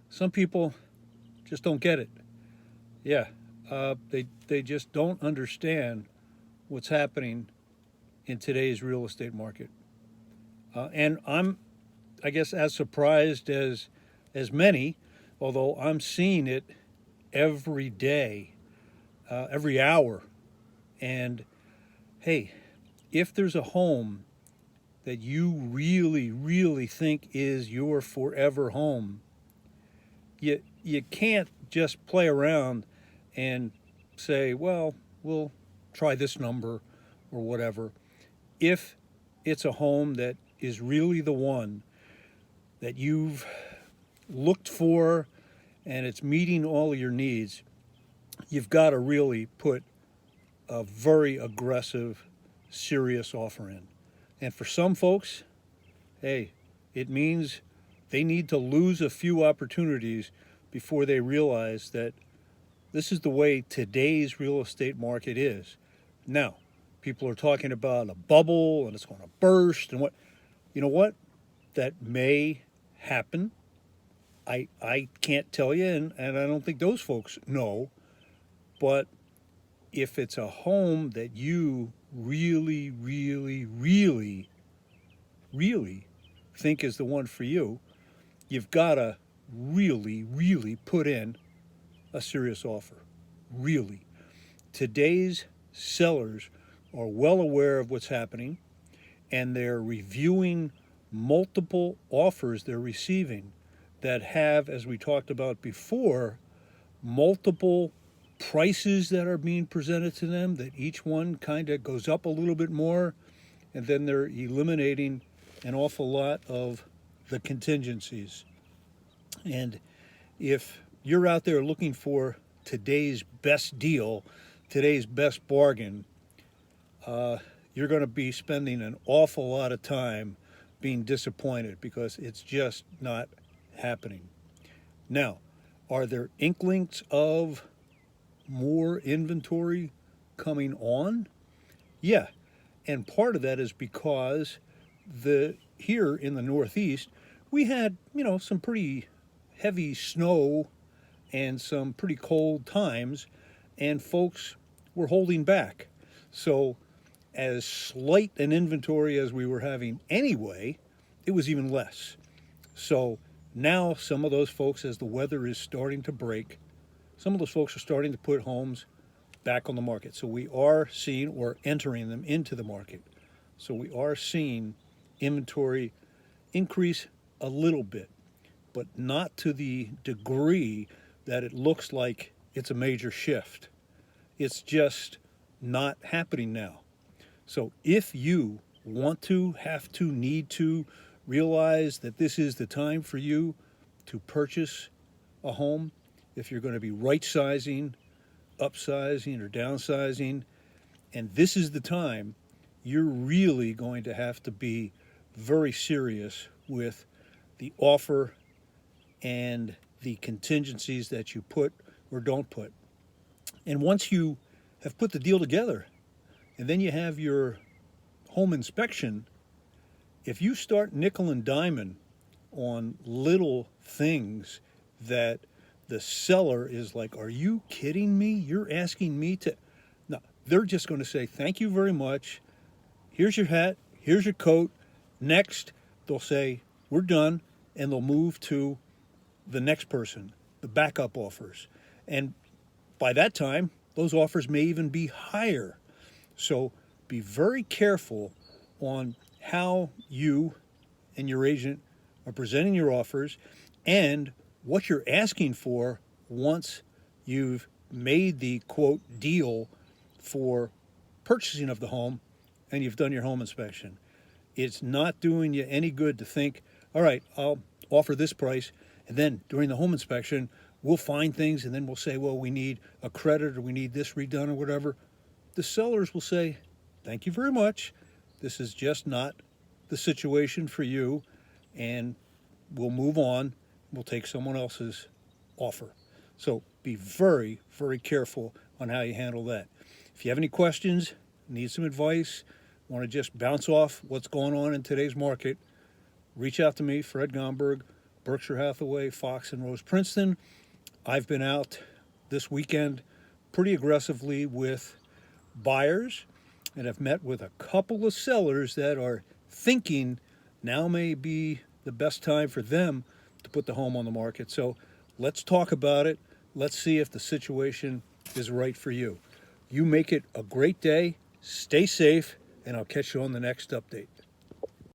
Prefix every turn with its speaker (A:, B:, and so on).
A: Some people just don't get it. Yeah, they just don't understand what's happening in today's real estate market. And I'm, I guess, as surprised as many, although I'm seeing it every day, every hour. And hey, if there's a home that you really, really think is your forever home, you can't just play around and say, well, we'll try this number or whatever. If it's a home that is really the one that you've looked for and it's meeting all of your needs, you've got to really put a very aggressive, serious offer in. And for some folks, hey, it means they need to lose a few opportunities before they realize that this is the way today's real estate market is. Now, people are talking about a bubble and it's going to burst and what, you know what? That may happen. I can't tell you, and I don't think those folks know, but if it's a home that you really, really, really, really think is the one for you, you've got to really, really put in a serious offer. Really. Today's sellers are well aware of what's happening and they're reviewing multiple offers they're receiving that have, as we talked about before, multiple prices that are being presented to them, that each one kind of goes up a little bit more, and then they're eliminating an awful lot of the contingencies. And if you're out there looking for today's best deal, today's best bargain, you're going to be spending an awful lot of time being disappointed because it's just not happening. Now, are there inklings of more inventory coming on? Yeah, and part of that is because the here in the Northeast we had some pretty heavy snow and some pretty cold times, and folks were holding back. So, as slight an inventory as we were having anyway, it was even less. So now some of those folks, as the weather is starting to break, some of those folks are starting to put homes back on the market. So we are seeing or entering them into the market. So we are seeing inventory increase a little bit, but not to the degree that it looks like it's a major shift. It's just not happening now. So if you want to, have to, need to realize that this is the time for you to purchase a home, if you're going to be right sizing, upsizing, or downsizing, and this is the time, you're really going to have to be very serious with the offer and the contingencies that you put or don't put. And once you have put the deal together, and then you have your home inspection, if you start nickel and diming on little things that the seller is like, are you kidding me? You're asking me to. No, they're just going to say, thank you very much. Here's your hat. Here's your coat. Next, they'll say, we're done. And they'll move to the next person, the backup offers. And by that time, those offers may even be higher. So be very careful on how you and your agent are presenting your offers and what you're asking for once you've made the quote deal for purchasing of the home and you've done your home inspection. It's not doing you any good to think, all right, I'll offer this price, and then during the home inspection, we'll find things and then we'll say, well, we need a credit or we need this redone or whatever. The sellers will say, thank you very much. This is just not the situation for you, and we'll move on. We'll take someone else's offer. So be very, very careful on how you handle that. If you have any questions, need some advice, want to just bounce off what's going on in today's market, reach out to me, Fred Gomberg, Berkshire Hathaway, Fox and Rose Princeton. I've been out this weekend pretty aggressively with buyers, and have met with a couple of sellers that are thinking now may be the best time for them to put the home on the market. So let's talk about it. Let's see if the situation is right for you. You make it a great day, stay safe, and I'll catch you on the next update.